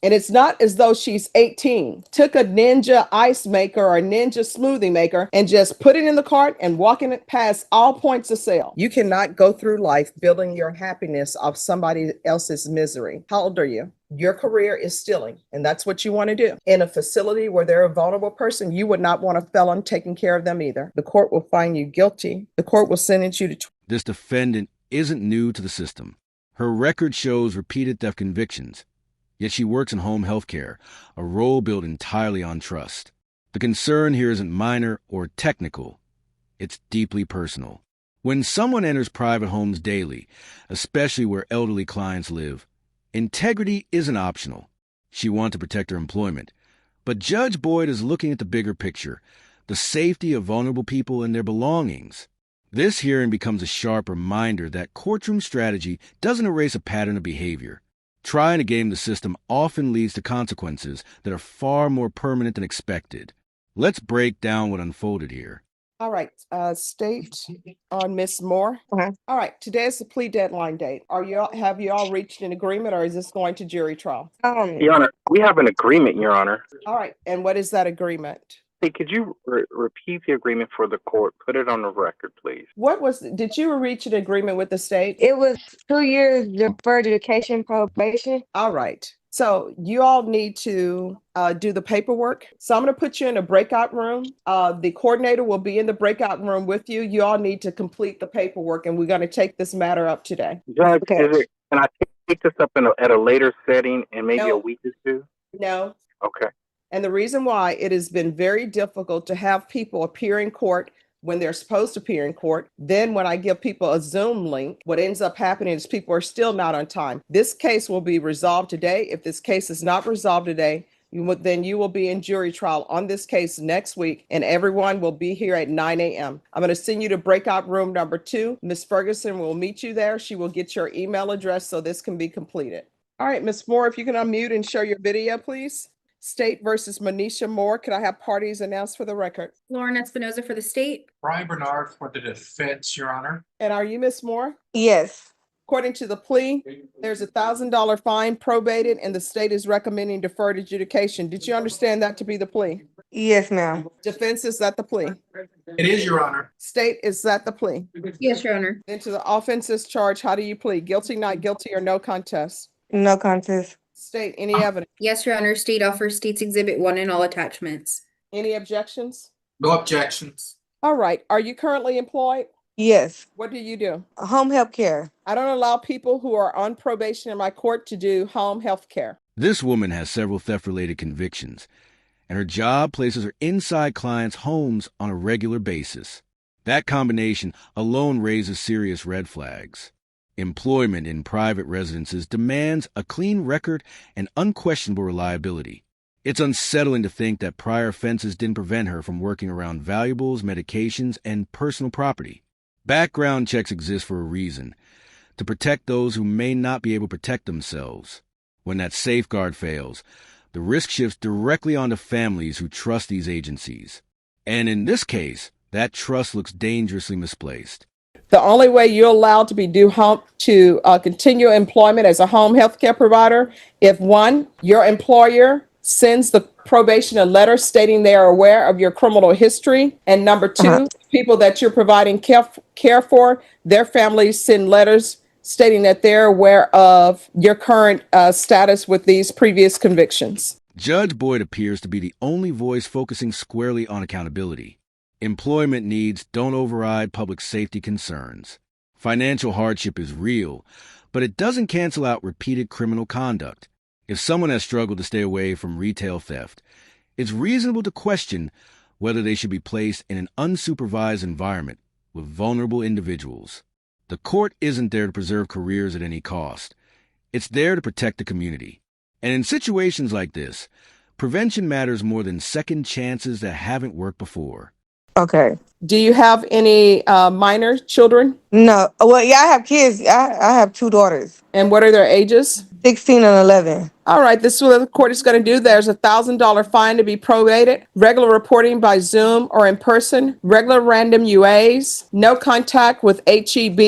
And it's not as though she's 18, took a Ninja ice maker or a Ninja smoothie maker and just put it in the cart and walking it past all points of sale. You cannot go through life building your happiness off somebody else's misery. How old are you? Your career is stealing, and that's what you want to do. In a facility where they're a vulnerable person, you would not want a felon taking care of them either. The court will find you guilty. The court will sentence you to... This defendant isn't new to the system. Her record shows repeated theft convictions. Yet she works in home health care, a role built entirely on trust. The concern here isn't minor or technical. It's deeply personal. When someone enters private homes daily, especially where elderly clients live, integrity isn't optional. She wants to protect her employment. But Judge Boyd is looking at the bigger picture, the safety of vulnerable people and their belongings. This hearing becomes a sharp reminder that courtroom strategy doesn't erase a pattern of behavior. Trying to game the system often leads to consequences that are far more permanent than expected. Let's break down what unfolded here. All right, state on Miss Moore. Okay. All right, today is the plea deadline date. Have you all reached an agreement, or is this going to jury trial? Your Honor, we have an agreement, Your Honor. All right, and what is that agreement? Hey, could you repeat the agreement for the court? Put it on the record, please. Did you reach an agreement with the state? It was 2 years deferred education probation. All right. So you all need to do the paperwork. So I'm going to put you in a breakout room. The coordinator will be in the breakout room with you. You all need to complete the paperwork, and we're going to take this matter up today. Judge, Okay. can I take this up at a later setting in maybe No. a week or two? No. Okay. And the reason why it has been very difficult to have people appear in court when they're supposed to appear in court. Then when I give people a Zoom link, what ends up happening is people are still not on time. This case will be resolved today. If this case is not resolved today, then you will be in jury trial on this case next week, and everyone will be here at 9 a.m. I'm going to send you to breakout room number 2. Ms. Ferguson will meet you there. She will get your email address so this can be completed. All right, Ms. Moore, if you can unmute and show your video, please. State versus Manisha Moore. Could I have parties announced for the record? Lauren Espinoza for the state. Brian Bernard for the defense, Your Honor. And are you Ms. Moore? Yes. According to the plea, there's a $1,000 fine probated, and the state is recommending deferred adjudication. Did you understand that to be the plea? Yes, ma'am. Defense, is that the plea? It is, Your Honor. State, is that the plea? Yes, Your Honor. Then to the offenses charge, how do you plead? Guilty, not guilty, or no contest? No contest. State, any evidence? Yes, Your Honor. State offers State's Exhibit 1 and all attachments. Any objections? No objections. All right. Are you currently employed? Yes. What do you do? Home health care. I don't allow people who are on probation in my court to do home health care. This woman has several theft-related convictions, and her job places her inside clients' homes on a regular basis. That combination alone raises serious red flags. Employment in private residences demands a clean record and unquestionable reliability. It's unsettling to think that prior offenses didn't prevent her from working around valuables, medications, and personal property. Background checks exist for a reason, to protect those who may not be able to protect themselves. When that safeguard fails, the risk shifts directly onto families who trust these agencies. And in this case, that trust looks dangerously misplaced. The only way you're allowed to continue employment as a home health care provider, if 1, your employer sends the probation a letter stating they are aware of your criminal history, and number 2, people that you're providing care for, their families send letters stating that they're aware of your current status with these previous convictions. Judge Boyd appears to be the only voice focusing squarely on accountability. Employment needs don't override public safety concerns. Financial hardship is real, but it doesn't cancel out repeated criminal conduct. If someone has struggled to stay away from retail theft, it's reasonable to question whether they should be placed in an unsupervised environment with vulnerable individuals. The court isn't there to preserve careers at any cost. It's there to protect the community. And in situations like this, prevention matters more than second chances that haven't worked before. Okay. Do you have any minor children? No. Well, yeah, I have kids. I have 2 daughters, And what are their ages? 16 and 11. All right, this is what the court is going to do. There's a $1,000 fine to be probated. Regular reporting by Zoom or in person. Regular random UAs. No contact with HEB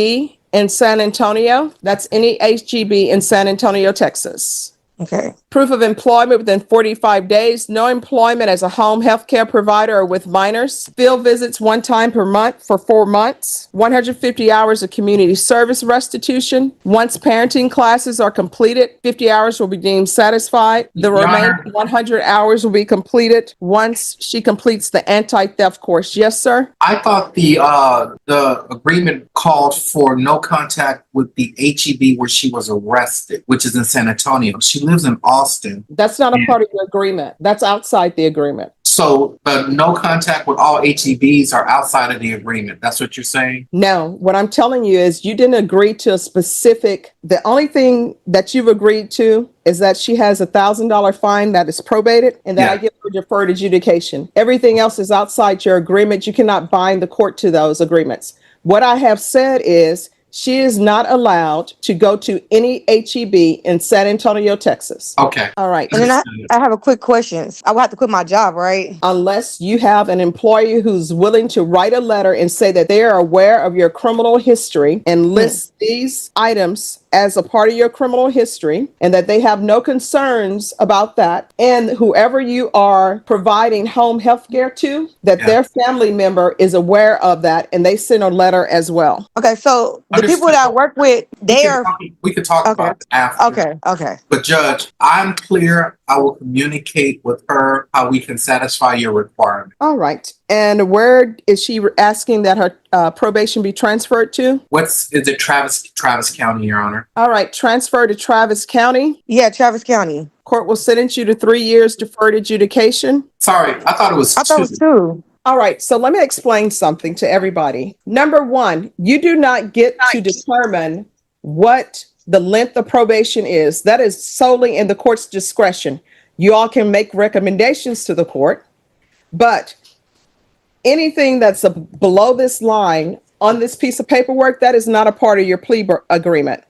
in San Antonio. That's any HEB in San Antonio, Texas. Okay. Proof of employment within 45 days, no employment as a home health care provider or with minors, field visits 1 time per month for 4 months, 150 hours of community service restitution. Once parenting classes are completed, 50 hours will be deemed satisfied. The Your remaining Honor. 100 hours will be completed once she completes the anti-theft course. Yes, sir? I thought the agreement called for no contact with the HEB where she was arrested, which is in San Antonio. She lives in Austin. That's not a part of the agreement. That's outside the agreement. So the no contact with all HEBs are outside of the agreement. That's what you're saying? No, what I'm telling you is you didn't agree to a specific, the only thing that you've agreed to is that she has $1,000 fine that is probated and that Yeah. I give her deferred adjudication. Everything else is outside your agreement. You cannot bind the court to those agreements. What I have said is she is not allowed to go to any HEB in San Antonio, Texas. Okay. All right. And then I have a quick question. I will have to quit my job, right? Unless you have an employer who's willing to write a letter and say that they are aware of your criminal history and list these items as a part of your criminal history and that they have no concerns about that. And whoever you are providing home health care to, that their family member is aware of that and they send a letter as well. Okay, so the Understood. people that I work with, they are We could talk Okay. about it after. okay. But Judge, I'm clear. I will communicate with her how we can satisfy your requirement. All right. And where is she asking that her probation be transferred to? Is it Travis County, Your Honor? All right. Transfer to Travis County. Yeah, Travis County. Court will sentence you to 3 years deferred adjudication. Sorry, I thought it was I thought it was 2. All right, so let me explain something to everybody. Number one, you do not get to determine what the length of probation is. That is solely in the court's discretion. You all can make recommendations to the court, but anything that's below this line on this piece of paperwork, that is not a part of your plea agreement.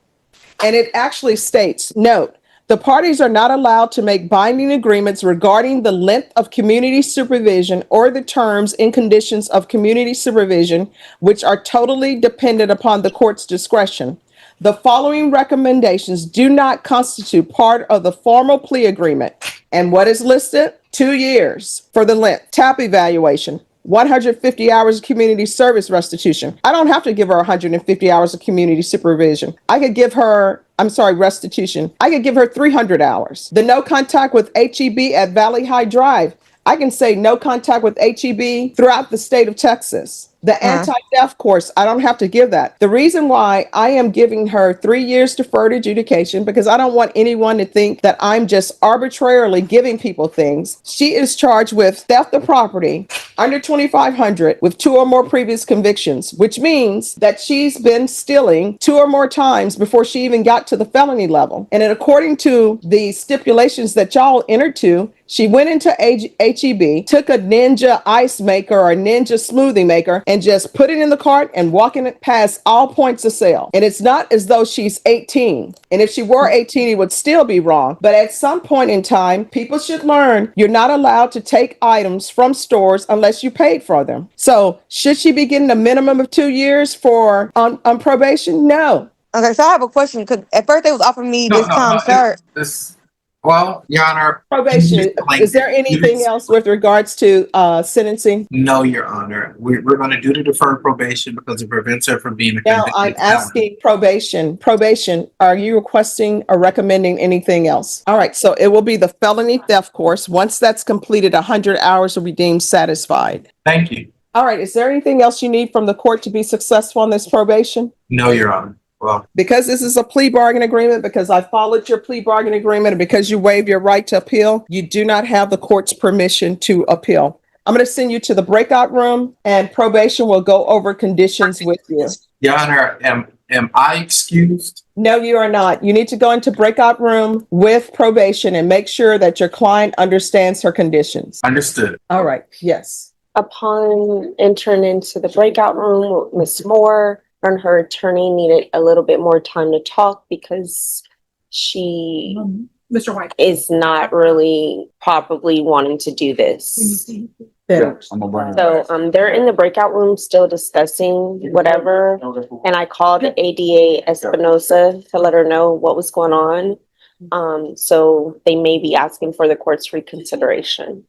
And it actually states, note, the parties are not allowed to make binding agreements regarding the length of community supervision or the terms and conditions of community supervision, which are totally dependent upon the court's discretion. The following recommendations do not constitute part of the formal plea agreement. And what is listed? 2 years for the length. TAP evaluation. 150 hours of community service restitution. I don't have to give her 150 hours of community supervision. I could give her, restitution. I could give her 300 hours. The no contact with HEB at Valley High Drive. I can say no contact with HEB throughout the state of Texas. The anti-theft course, I don't have to give that. The reason why I am giving her 3 years deferred adjudication, because I don't want anyone to think that I'm just arbitrarily giving people things. She is charged with theft of property under 2,500 with 2 or more previous convictions, which means that she's been stealing 2 or more times before she even got to the felony level. And then according to the stipulations that y'all entered to, she went into HEB, took a Ninja ice maker or a Ninja smoothie maker and just put it in the cart and walking it past all points of sale. And it's not as though she's 18. And if she were 18, it would still be wrong. But at some point in time, people should learn you're not allowed to take items from stores unless you paid for them. So should she be getting a minimum of 2 years for on probation? No. Okay, so I have a question because at first they was offering me this time start. Well, Your Honor. Probation. Is there anything else with regards to sentencing? No, Your Honor. We're going to do the deferred probation because it prevents her from being a Now convicted I'm felon. asking probation. Probation, are you requesting or recommending anything else? All right, so it will be the felony theft course. Once that's completed, 100 hours will be deemed satisfied. Thank you. All right, is there anything else you need from the court to be successful on this probation? No, Your Honor. Well, because this is a plea bargain agreement, because I followed your plea bargain agreement, and because you waive your right to appeal, you do not have the court's permission to appeal. I'm going to send you to the breakout room and probation will go over conditions with you. Your Honor, am I excused? No, you are not. You need to go into breakout room with probation and make sure that your client understands her conditions. Understood. All right. Yes. Upon entering into the breakout room with Ms. Moore, and her attorney needed a little bit more time to talk because she Mr. White. is not really probably wanting to do this. Yeah. So they're in the breakout room still discussing whatever. And I called ADA Espinosa to let her know what was going on. So they may be asking for the court's reconsideration.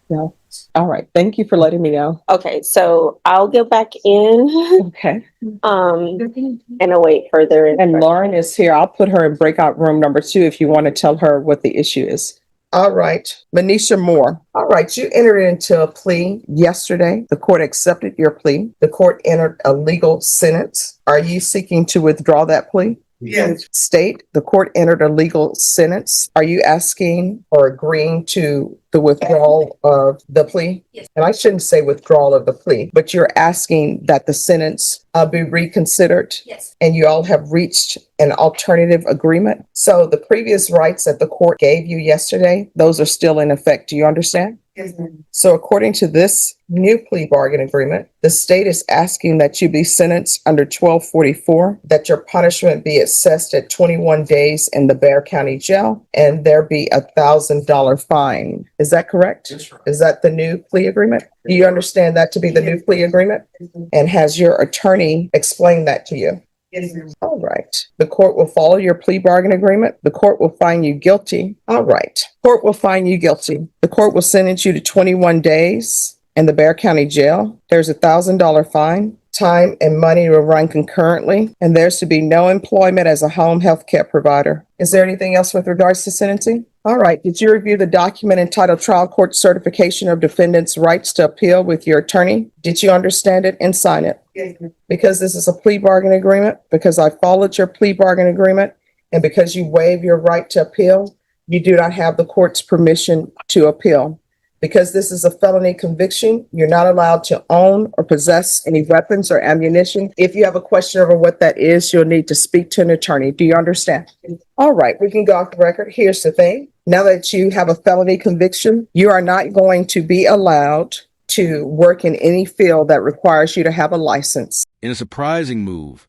No. All right. Thank you for letting me know. Okay, so I'll go back in, Okay. and await further. And instructions. Lauren is here. I'll put her in breakout room number 2 if you want to tell her what the issue is. All right. Manisha Moore. All right. You entered into a plea yesterday. The court accepted your plea. The court entered a legal sentence. Are you seeking to withdraw that plea? Yes. State, the court entered a legal sentence. Are you asking or agreeing to the withdrawal of the plea? Yes. And I shouldn't say withdrawal of the plea, but you're asking that the sentence be reconsidered, Yes. and you all have reached an alternative agreement. So the previous rights that the court gave you yesterday, those are still in effect. Do you understand? Yes. So according to this new plea bargain agreement, the state is asking that you be sentenced under 1244, that your punishment be assessed at 21 days in the Bexar County Jail, and there be $1,000 fine. Is that correct? That's right. Is that the new plea agreement? Do you understand that to be the new plea agreement? And has your attorney explained that to you? Yes, ma'am. All right. The court will follow your plea bargain agreement. The court will find you guilty. All right. Court will find you guilty. The court will sentence you to 21 days in the Bexar County Jail. There's $1,000 fine. Time and money will run concurrently, and there's to be no employment as a home health care provider. Is there anything else with regards to sentencing? All right. Did you review the document entitled Trial Court Certification of Defendant's Rights to Appeal with your attorney? Did you understand it and sign it? Yes, ma'am. Because this is a plea bargain agreement, because I followed your plea bargain agreement, and because you waive your right to appeal, you do not have the court's permission to appeal. Because this is a felony conviction, you're not allowed to own or possess any weapons or ammunition. If you have a question over what that is, you'll need to speak to an attorney. Do you understand? All right, we can go off the record. Here's the thing. Now that you have a felony conviction, you are not going to be allowed to work in any field that requires you to have a license. In a surprising move,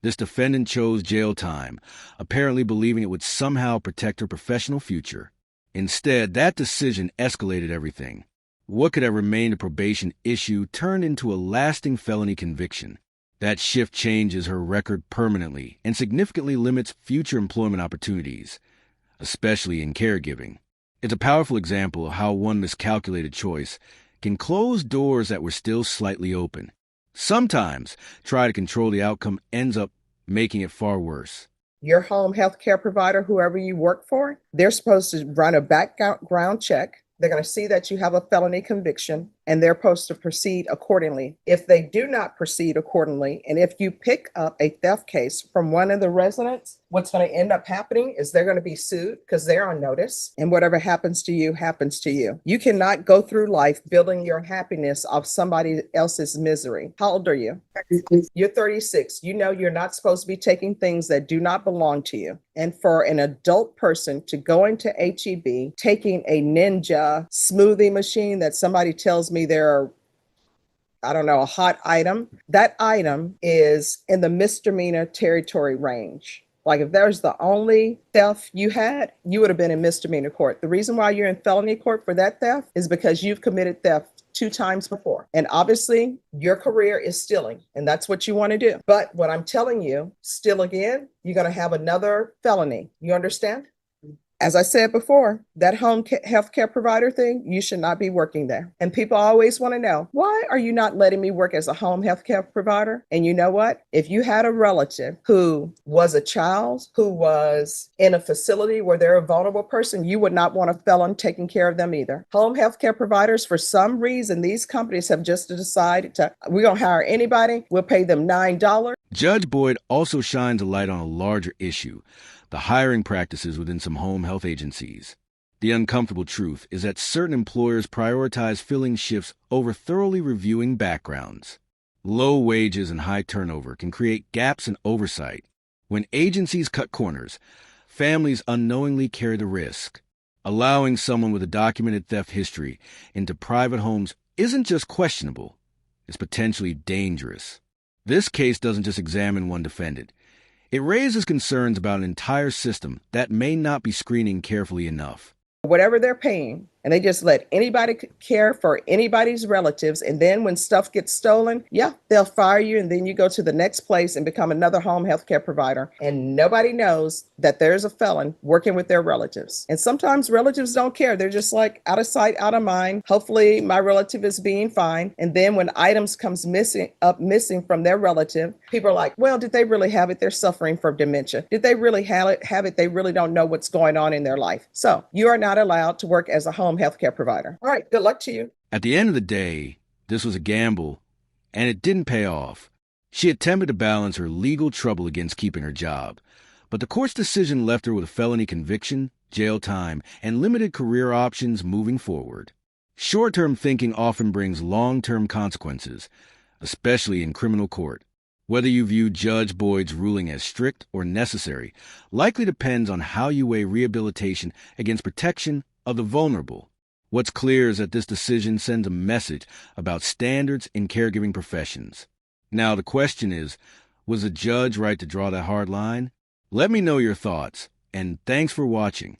this defendant chose jail time, apparently believing it would somehow protect her professional future. Instead, that decision escalated everything. What could have remained a probation issue turned into a lasting felony conviction. That shift changes her record permanently and significantly limits future employment opportunities, especially in caregiving. It's a powerful example of how one miscalculated choice can close doors that were still slightly open. Sometimes, try to control the outcome ends up making it far worse. Your home health care provider, whoever you work for, they're supposed to run a background check. They're going to see that you have a felony conviction, and they're supposed to proceed accordingly. If they do not proceed accordingly, and if you pick up a theft case from one of the residents, what's going to end up happening is they're going to be sued because they're on notice, and whatever happens to you happens to you. You cannot go through life building your happiness off somebody else's misery. How old are you? You're 36. You know you're not supposed to be taking things that do not belong to you. And for an adult person to go into HEB, taking a Ninja smoothie machine that somebody tells me they're, I don't know, a hot item, that item is in the misdemeanor territory range. Like if there's the only theft you had, you would have been in misdemeanor court. The reason why you're in felony court for that theft is because you've committed theft 2 times before. And obviously your career is stealing, and that's what you want to do. But what I'm telling you, steal again, you're going to have another felony. You understand? As I said before, that home healthcare provider thing, you should not be working there. And people always want to know, why are you not letting me work as a home healthcare provider? And you know what? If you had a relative who was a child, who was in a facility where they're a vulnerable person, you would not want a felon taking care of them either. Home healthcare providers, for some reason, these companies have just decided we're going to hire anybody. We'll pay them $9. Judge Boyd also shines a light on a larger issue: the hiring practices within some home health agencies. The uncomfortable truth is that certain employers prioritize filling shifts over thoroughly reviewing backgrounds. Low wages and high turnover can create gaps in oversight. When agencies cut corners, families unknowingly carry the risk. Allowing someone with a documented theft history into private homes isn't just questionable, it's potentially dangerous. This case doesn't just examine one defendant. It raises concerns about an entire system that may not be screening carefully enough. Whatever they're paying and they just let anybody care for anybody's relatives. And then when stuff gets stolen, yeah, they'll fire you. And then you go to the next place and become another home health care provider. And nobody knows that there's a felon working with their relatives. And sometimes relatives don't care. They're just like out of sight, out of mind. Hopefully my relative is being fine. And then when items comes missing from their relative, people are like, well, did they really have it? They're suffering from dementia. Did they really have it? They really don't know what's going on in their life. So you are not allowed to work as a home health care provider. All right, good luck to you. At the end of the day, this was a gamble, and it didn't pay off. She attempted to balance her legal trouble against keeping her job, but the court's decision left her with a felony conviction, jail time, and limited career options moving forward. Short-term thinking often brings long-term consequences, especially in criminal court. Whether you view Judge Boyd's ruling as strict or necessary likely depends on how you weigh rehabilitation against protection of the vulnerable. What's clear is that this decision sends a message about standards in caregiving professions. Now, the question is, was the judge right to draw that hard line? Let me know your thoughts, and thanks for watching.